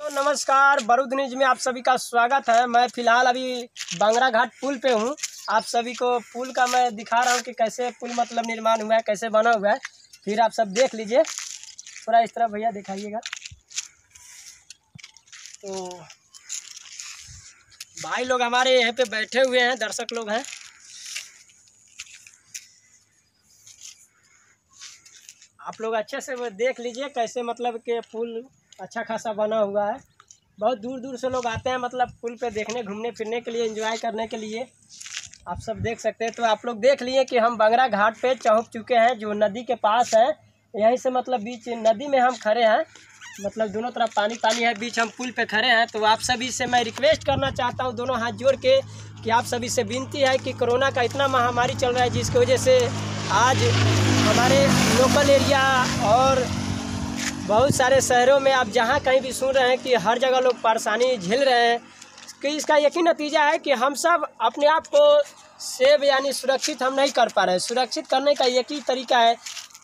तो नमस्कार, बारूद न्यूज में आप सभी का स्वागत है। मैं फ़िलहाल अभी बांगरा घाट पुल पे हूँ। आप सभी को पुल का मैं दिखा रहा हूँ कि कैसे पुल मतलब निर्माण हुआ है, कैसे बना हुआ है। फिर आप सब देख लीजिए, थोड़ा इस तरह भैया दिखाइएगा। तो भाई लोग हमारे यहाँ पे बैठे हुए हैं, दर्शक लोग हैं। आप लोग अच्छे से वो देख लीजिए कैसे मतलब कि पुल अच्छा खासा बना हुआ है। बहुत दूर दूर से लोग आते हैं मतलब पुल पे देखने, घूमने फिरने के लिए, एंजॉय करने के लिए। आप सब देख सकते हैं। तो आप लोग देख लिए कि हम बांगरा घाट पे पहुंच चुके हैं, जो नदी के पास है। यहीं से मतलब बीच नदी में हम खड़े हैं, मतलब दोनों तरफ पानी पानी है, बीच हम पुल पे खड़े हैं। तो आप सभी से मैं रिक्वेस्ट करना चाहता हूँ, दोनों हाथ जोड़ के, कि आप सभी से विनती है कि कोरोना का इतना महामारी चल रहा है, जिसकी वजह से आज हमारे लोकल एरिया और बहुत सारे शहरों में आप जहाँ कहीं भी सुन रहे हैं कि हर जगह लोग परेशानी झेल रहे हैं। कि इसका यही नतीजा है कि हम सब अपने आप को सेव यानी सुरक्षित हम नहीं कर पा रहे हैं। सुरक्षित करने का एक ही तरीका है,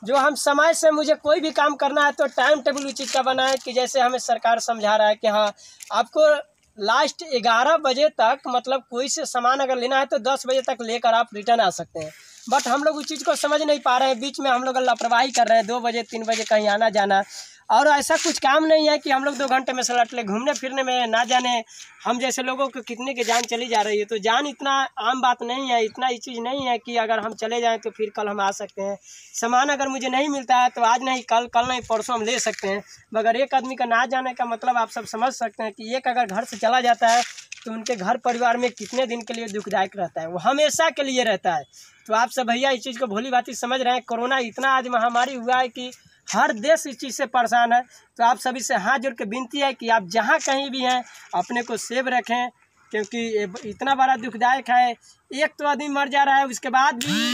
जो हम समय से, मुझे कोई भी काम करना है तो टाइम टेबल उस चीज़ का बनाए कि जैसे हमें सरकार समझा रहा है कि हाँ, आपको लास्ट 11 बजे तक मतलब कोई से सामान अगर लेना है तो 10 बजे तक लेकर आप रिटर्न आ सकते हैं। बट हम लोग उस चीज़ को समझ नहीं पा रहे हैं, बीच में हम लोग लापरवाही कर रहे हैं, 2 बजे 3 बजे कहीं आना जाना। और ऐसा कुछ काम नहीं है कि हम लोग 2 घंटे में सलट ले, घूमने फिरने में ना जाने हम जैसे लोगों को कितने की जान चली जा रही है। तो जान इतना आम बात नहीं है, इतना ये चीज़ नहीं है कि अगर हम चले जाएं तो फिर कल हम आ सकते हैं। सामान अगर मुझे नहीं मिलता है तो आज नहीं कल, कल नहीं परसों हम ले सकते हैं। मगर एक आदमी का ना जाने का मतलब आप सब समझ सकते हैं कि एक अगर घर से चला जाता है तो उनके घर परिवार में कितने दिन के लिए दुखदायक रहता है, वो हमेशा के लिए रहता है। तो आप सब भैया इस चीज़ को भली भांति समझ रहे हैं। कोरोना इतना आज महामारी हुआ है कि हर देश इस चीज़ से परेशान है। तो आप सभी से हाथ जोड़ के विनती है कि आप जहाँ कहीं भी हैं अपने को सेव रखें, क्योंकि ये इतना बड़ा दुखदायक है। एक तो आदमी मर जा रहा है, उसके बाद भी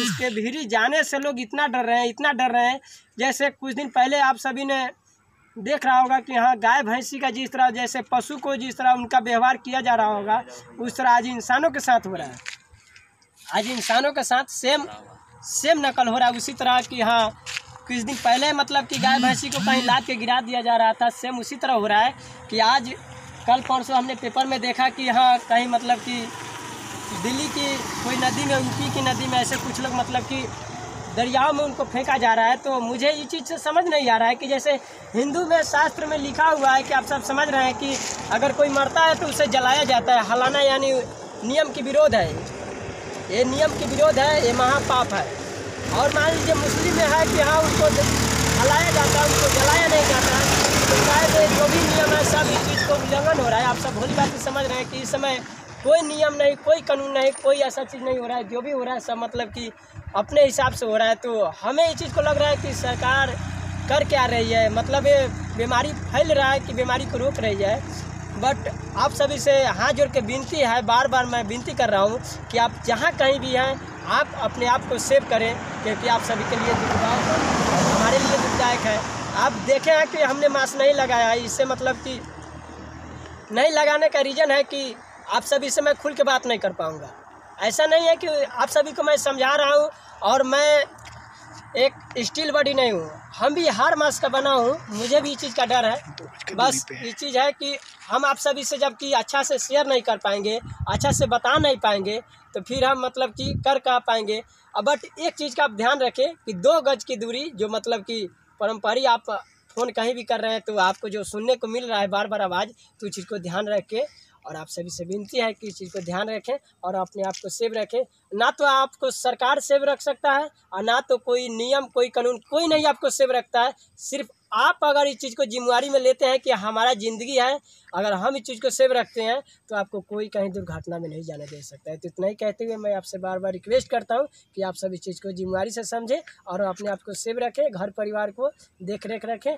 उसके भीड़ जाने से लोग इतना डर रहे हैं, इतना डर रहे हैं। जैसे कुछ दिन पहले आप सभी ने देख रहा होगा कि हाँ, गाय भैंसी का जिस तरह, जैसे पशु को जिस तरह उनका व्यवहार किया जा रहा होगा, उस तरह आज इंसानों के साथ हो रहा है। आज इंसानों के साथ सेम नकल हो रहा है। उसी तरह की हाँ, कुछ दिन पहले मतलब कि गाय भैंसी को कहीं लाद के गिरा दिया जा रहा था, सेम उसी तरह हो रहा है। कि आज कल परसों हमने पेपर में देखा कि हाँ, कहीं मतलब कि दिल्ली की कोई नदी में, यूपी की नदी में ऐसे कुछ लोग मतलब कि दरियाओं में उनको फेंका जा रहा है। तो मुझे ये चीज़ से समझ नहीं आ रहा है कि जैसे हिंदू में शास्त्र में लिखा हुआ है कि आप सब समझ रहे हैं कि अगर कोई मरता है तो उसे जलाया जाता है। हलाना यानी नियम की विरोध है, ये नियम की विरोध है, ये महापाप है। और मान लीजिए मुस्लिम में है कि हाँ, उनको हलाया जाता है, उनको जलाया नहीं जाता। तो शायद जो भी नियम है सब इस चीज़ को उल्लंघन हो रहा है। आप सब भली बात समझ रहे हैं कि इस समय कोई नियम नहीं, कोई कानून नहीं, कोई ऐसा चीज़ नहीं हो रहा है। जो भी हो रहा है सब मतलब कि अपने हिसाब से हो रहा है। तो हमें इस चीज़ को लग रहा है कि सरकार कर क्या रही है, मतलब ये बीमारी फैल रहा है कि बीमारी को रोक रही है। बट आप सभी से हाथ जोड़ के विनती है, बार बार मैं विनती कर रहा हूँ कि आप जहाँ कहीं भी हैं आप अपने आप को सेव करें, क्योंकि आप सभी के लिए दुखदायक है, हमारे लिए दुखदायक है। आप देखें हैं कि हमने मास्क नहीं लगाया है, इससे मतलब कि नहीं लगाने का रीज़न है कि आप सभी से मैं खुल के बात नहीं कर पाऊँगा। ऐसा नहीं है कि आप सभी को मैं समझा रहा हूँ और मैं एक स्टील बॉडी नहीं हूँ, हम भी हार मास का बना हूँ, मुझे भी इस चीज़ का डर है। बस ये चीज़ है कि हम आप सभी से जबकि अच्छा से शेयर नहीं कर पाएंगे, अच्छा से बता नहीं पाएंगे, तो फिर हम मतलब कि कर पाएंगे। बट एक चीज़ का आप ध्यान रखें कि 2 गज की दूरी, जो मतलब कि पारंपरिक, आप फ़ोन कहीं भी कर रहे हैं तो आपको जो सुनने को मिल रहा है बार बार आवाज़, तो उस चीज़ को ध्यान रखें। और आप सभी से विनती है कि इस चीज़ को ध्यान रखें और अपने आप को सेव रखें। ना तो आपको सरकार सेव रख सकता है और ना तो कोई नियम, कोई कानून, कोई नहीं आपको सेव रखता है। सिर्फ आप अगर इस चीज़ को जिम्मेवारी में लेते हैं कि हमारा ज़िंदगी है, अगर हम इस चीज़ को सेव रखते हैं तो आपको कोई कहीं दुर्घटना में नहीं जाने दे सकता है। तो इतना ही कहते हुए मैं आपसे बार बार रिक्वेस्ट करता हूँ कि आप सब इस चीज़ को जिम्मेवारी से समझें और अपने आप को सेव रखें, घर परिवार को देख रेख रखें।